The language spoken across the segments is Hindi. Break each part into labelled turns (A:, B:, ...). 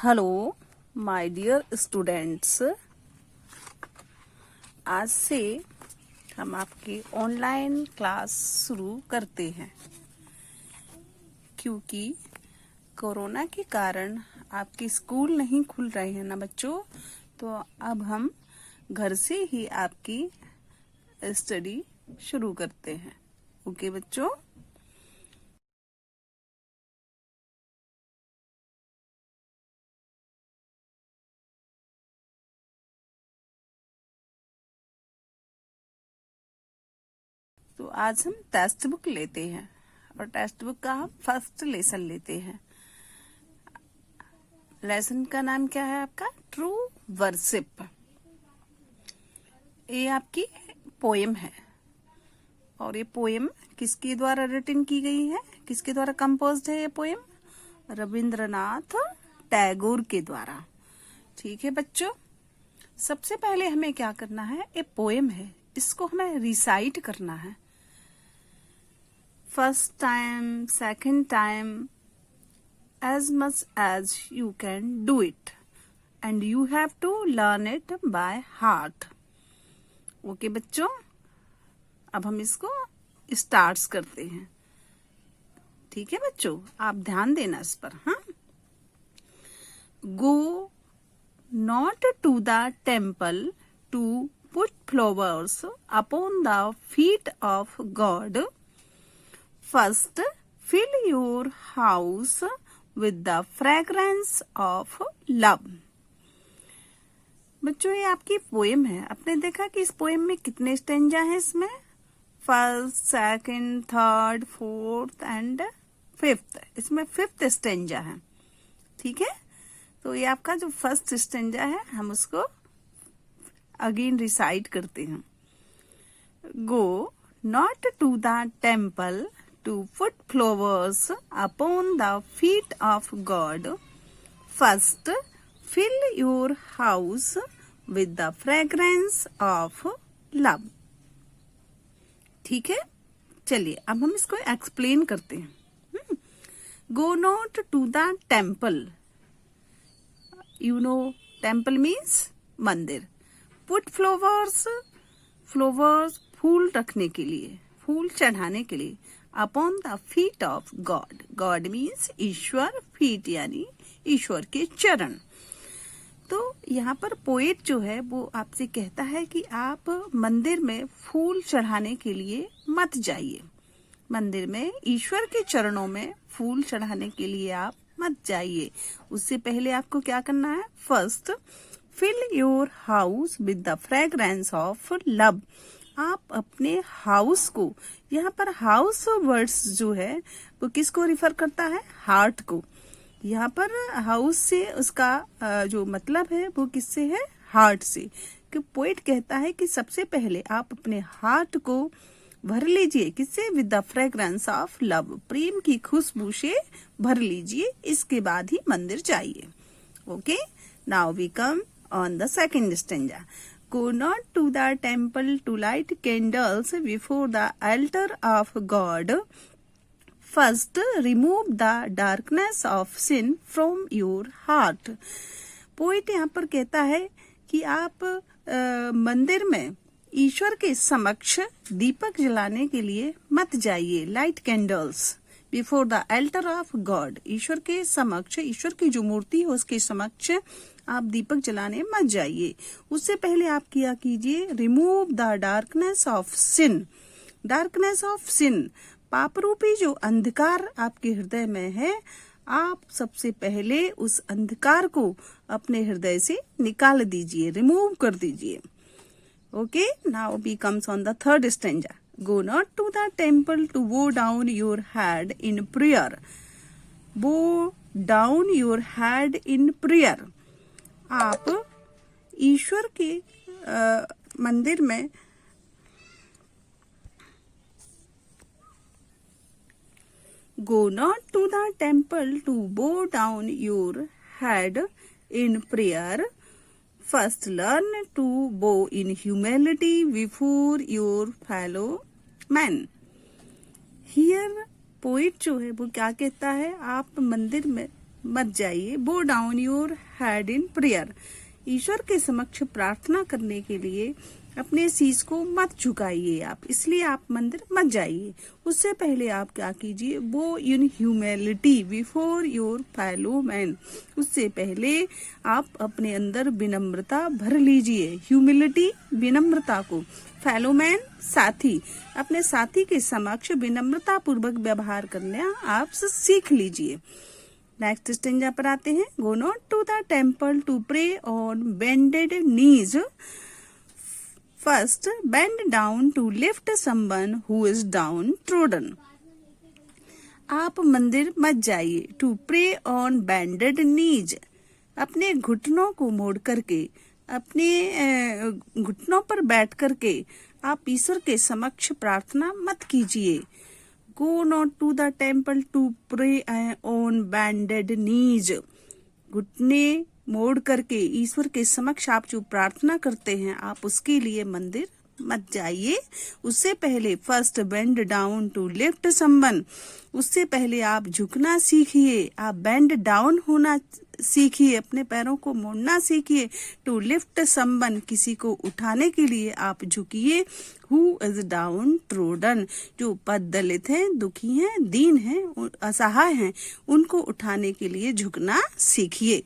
A: हेलो माय डियर स्टूडेंट्स, आज से हम आपकी ऑनलाइन क्लास शुरू करते हैं। क्योंकि कोरोना के कारण आपके स्कूल नहीं खुल रहे हैं ना बच्चों, तो अब हम घर से ही आपकी स्टडी शुरू करते हैं। ओके बच्चों, तो आज हम टेक्स्ट बुक लेते हैं और टेक्स्ट बुक का हम फर्स्ट लेसन लेते हैं। लेसन का नाम क्या है आपका? True worship. ये आपकी पोएम है और ये पोएम किसके द्वारा रिटन की गई है, किसके द्वारा कंपोज्ड है ये पोएम? रविंद्रनाथ टैगोर के द्वारा। ठीक है बच्चों, सबसे पहले हमें क्या करना है, ये पोएम है, इसको हमें रिसाइट करना है। First time, second time, as much as you can do it, and you have to learn it by heart. Okay बच्चों, अब हम इसको स्टार्ट करते हैं। ठीक है बच्चों, आप ध्यान देना इस पर। हाँ, go not to the temple to put flowers upon the feet of God, first fill your house with the fragrance of love. बच्चों, ये आपकी पोएम है। आपने देखा कि इस पोएम में कितने स्टेंजा हैं? इसमें first, second, third, fourth and fifth. इसमें फिफ्थ स्टेंजा है। ठीक है, तो ये आपका जो फर्स्ट स्टेंजा है, हम उसको अगेन रिसाइट करते हैं। Go not to the temple to put flowers upon the feet of God, first fill your house with the fragrance of love. ठीक है, चलिए अब हम इसको एक्सप्लेन करते हैं। Go not to the temple. You know temple means मंदिर। Put flowers, flowers फूल रखने के लिए, फूल चढ़ाने के लिए। Upon the feet of God, God means Ishwar, feet यानी ईश्वर के चरण। तो यहाँ पर पोएट जो है वो आपसे कहता है कि आप मंदिर में फूल चढ़ाने के लिए मत जाइए। मंदिर में ईश्वर के चरणों में फूल चढ़ाने के लिए आप मत जाइए। उससे पहले आपको क्या करना है? First fill your house with the fragrance of love. आप अपने हाउस को, यहाँ पर हाउस वर्ड्स जो है वो किसको रिफर करता है? हार्ट को। यहाँ पर हाउस से उसका जो मतलब है वो किससे है? हार्ट से। कि पोएट कहता है कि सबसे पहले आप अपने हार्ट को भर लीजिए, किससे? With the fragrance of love, प्रेम की खुशबू से भर लीजिए, इसके बाद ही मंदिर जाइए। Okay, now we come on the second stanza. Go not to the temple to light candles before the altar of God. First, remove the darkness of sin from your heart. Poet यहाँ पर कहता है कि आप मंदिर में ईश्वर के समक्ष दीपक जलाने के लिए मत जाइए। Light candles before the altar of God, ईश्वर के समक्ष, ईश्वर की जो मूर्ति है उसके समक्ष आप दीपक जलाने मत जाइए। उससे पहले आप क्या कीजिए? Remove the darkness of sin. Darkness of sin, पाप रूपी जो अंधकार आपके हृदय में है, आप सबसे पहले उस अंधकार को अपने हृदय से निकाल दीजिए, रिमूव कर दीजिए। Okay, now we comes on the third stanza. Go not to the temple to bow down your head in prayer. Bow down your head in prayer. आप ईश्वर के मंदिर में go not to the temple to bow down your head in prayer, first learn to bow in humility before your fellow man. Here poet जो है वो क्या कहता है? आप मंदिर में मत जाइए। Bow down your head in prayer, ईश्वर के समक्ष प्रार्थना करने के लिए अपने शीश को मत झुकाइए आप, इसलिए आप मंदिर मत जाइए। उससे पहले आप क्या कीजिए, वो in humility before your fellow man, उससे पहले आप अपने अंदर विनम्रता भर लीजिए। ह्यूमिलिटी विनम्रता को, फेलो मैन साथी, अपने साथी के समक्ष विनम्रता पूर्वक व्यवहार करना आप सीख लीजिए। नेक्स्ट स्टेंजा पर आते हैं। Go not to the temple to pray on bended knees, first bend down to lift someone who is downtrodden. आप मंदिर मत जाइए, to pray on bended knees, अपने घुटनों को मोड़ करके, अपने घुटनों पर बैठ करके आप ईश्वर के समक्ष प्रार्थना मत कीजिए। Go not to the temple to pray on bended knees, घुटने मोड़ करके ईश्वर के समक्ष आप जो प्रार्थना करते हैं आप उसके लिए मंदिर मत जाइए। उससे पहले first bend down to lift someone, उससे पहले आप झुकना सीखिए, आप बेंड डाउन होना सीखिए, अपने पैरों को मोड़ना सीखिए। टू लिफ्ट समवन, किसी को उठाने के लिए आप झुकिए। हु इज डाउन ट्रोडन, जो पद दलित हैं, दुखी हैं, दीन हैं, असहाय हैं, उनको उठाने के लिए झुकना सीखिए।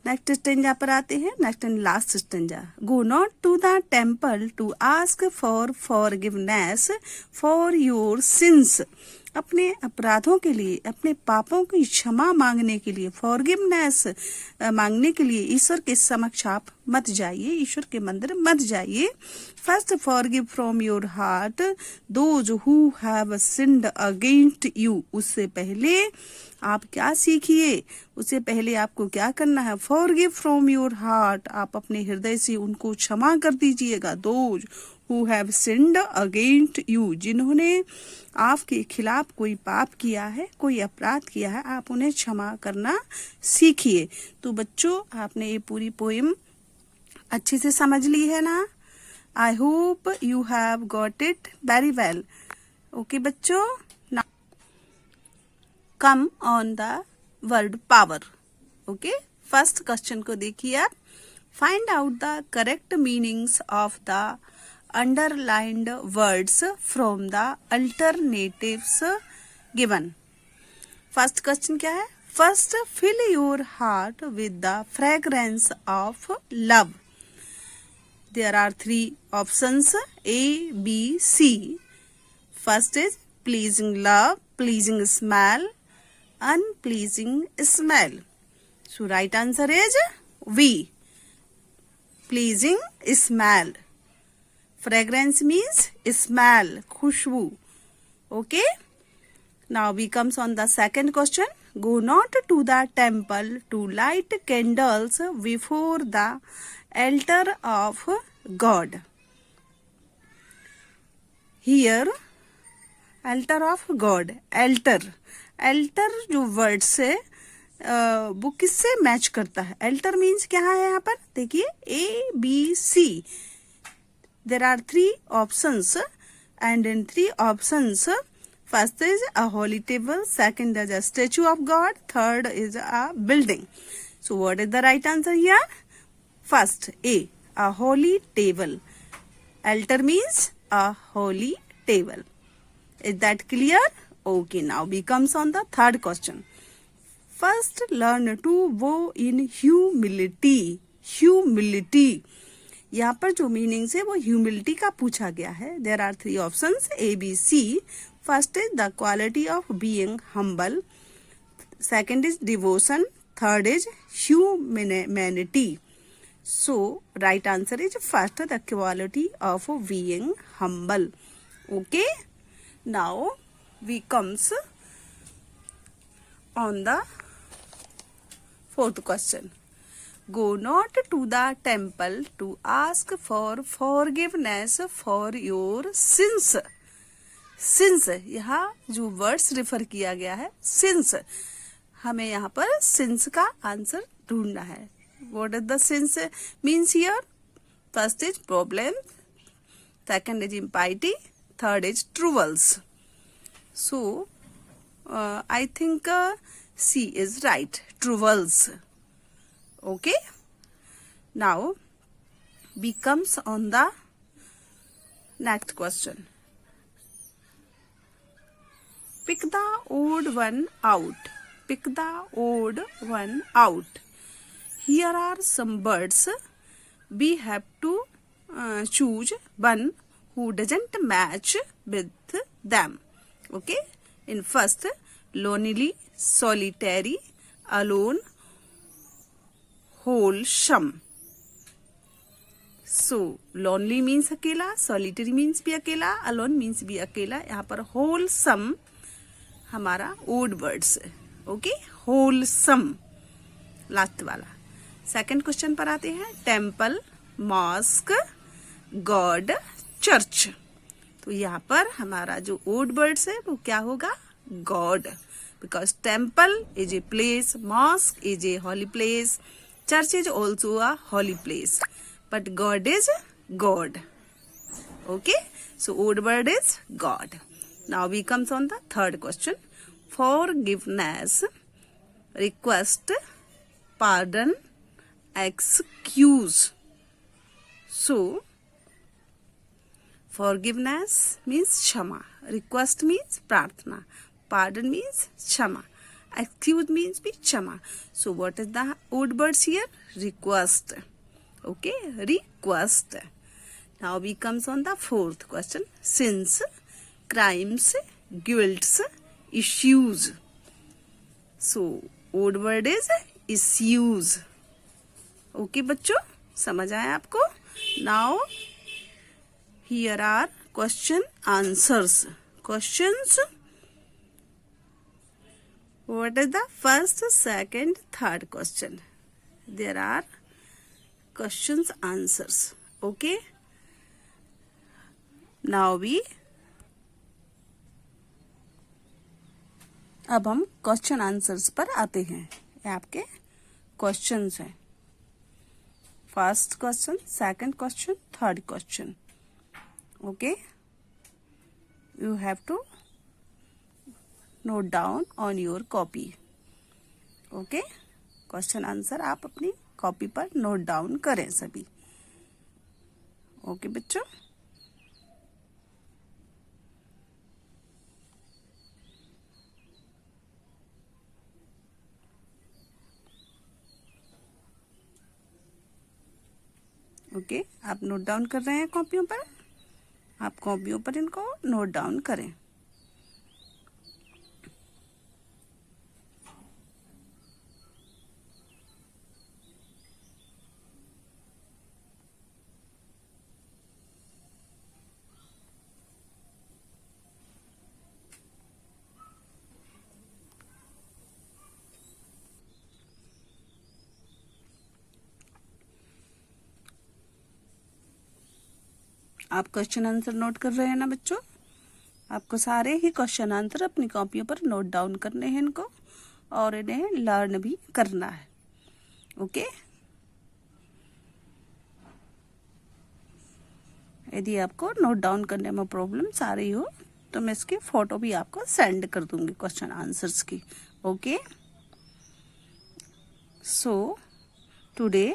A: नेक्स्ट स्टेंजा पर आते हैं, next and last stanza. Go not to the temple to ask for forgiveness for your sins, अपने अपराधों के लिए, अपने पापों की क्षमा मांगने के लिए, फॉरगिवनेस मांगने के लिए ईश्वर के समक्ष आप मत जाइए, ईश्वर के मंदिर मत जाइए। First forgive from your heart those who have sinned against you, उससे पहले आप क्या सीखिए, उससे पहले आपको क्या करना है, फॉरगिव फ्रॉम योर हार्ट, आप अपने हृदय से उनको क्षमा कर दीजिएगा। Those who have sinned against you, जिन्होंने आपके खिलाफ कोई पाप किया है, कोई अपराध किया है, आप उन्हें क्षमा करना सीखिए। तो बच्चों, आपने ये पूरी पोएम अच्छे से समझ ली है ना? I hope you have got it very well. Okay बच्चों, now come on the word power. Okay, first question को देखिए आप। Find out the correct meanings of the underlined words from the alternatives given. First question क्या है? First, fill your heart with the fragrance of love. There are three options A, B, C. First is pleasing love, pleasing smell, unpleasing smell. So right answer is B, pleasing smell. Fragrance means smell, khushbu. Okay. Now we comes on the second question. Go not to the temple to light candles before the altar of God. Here, altar of God. Altar जो वर्ड से वो किससे मैच करता है? altar means क्या है यहाँ पर? देखिए A, B, C. There are three options, and in three options, first is a holy table, second is a statue of God, third is a building. So what is the right answer here? First, a holy table. Altar means a holy table. Is that clear? Okay, now we comes on the third question. First, learn to bow in humility. Humility. यहाँ पर जो मीनिंग्स है वो ह्यूमिलिटी का पूछा गया है। There are three options A, B, C. First is the quality of being humble, second is devotion, third is humanity. So right answer is first, the quality of being humble. Okay, now we comes on the fourth question. Go not to the temple to ask for forgiveness for your sins. Sins, यहाँ जो वर्ड्स रिफर किया गया है sins, हमें यहाँ पर sins का आंसर ढूंढना है. What is the sins means here? First is problem, second is impiety, third is truths. So I think C is right. Travels. Okay. Now B comes on the next question. Pick the odd one out. Pick the odd one out. Here are some birds. We have to choose one who doesn't match with them. Okay. In first, lonely, solitary, alone, wholesome. So lonely means अकेला, solitary means भी अकेला, alone means भी अकेला. यहाँ पर wholesome हमारा odd words है. ओके, wholesome लास्ट वाला. सेकंड क्वेश्चन पर आते हैं. Temple, mosque, God, church. तो यहाँ पर हमारा जो odd words है वो क्या होगा? God. Because temple is a place, mask is a holy place, church is also a holy place, but God is God. Okay, so odd word is God. Now we comes on the third question. Forgiveness, request, pardon, excuse. So forgiveness means क्षमा, request means प्रार्थना, pardon means क्षमा, excuse means भी क्षमा. So what is the odd words here? Request. Okay, request. Now we comes on the fourth question. Sins, crimes, guilts, issues. So odd word is issues. Okay बच्चों, समझ आया आपको? Now here are question answers. Questions. What is the first, second, third question? There are questions answers. Okay. Now we अब हम क्वेश्चन आंसर्स पर आते हैं. ये आपके क्वेश्चंस हैं. First question, second question, third question. Okay, you have to note down on your copy. Okay, question answer आप अपनी कॉपी पर नोट डाउन करें सभी. ओके बच्चों. ओके, आप नोट डाउन कर रहे हैं कॉपियों पर. आप कॉपियों पर इनको नोट डाउन करें. आप क्वेश्चन आंसर नोट कर रहे हैं ना बच्चों? आपको सारे ही क्वेश्चन आंसर अपनी कॉपियों पर नोट डाउन करने हैं इनको, और इन्हें लर्न भी करना है. ओके. यदि आपको नोट डाउन करने में प्रॉब्लम्स आ रही हो तो मैं इसकी फोटो भी आपको सेंड कर दूंगी क्वेश्चन आंसर्स की. Okay. So today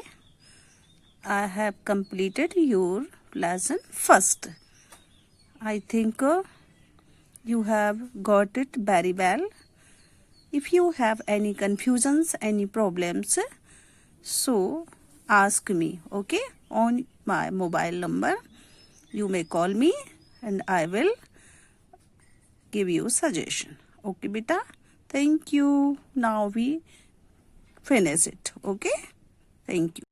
A: I have completed your lesson first. I think you have got it very well. If you have any confusions, any problems, so ask me. Okay, on my mobile number you may call me and I will give you suggestion. Okay beta, thank you. Now we finish it. Okay, thank you.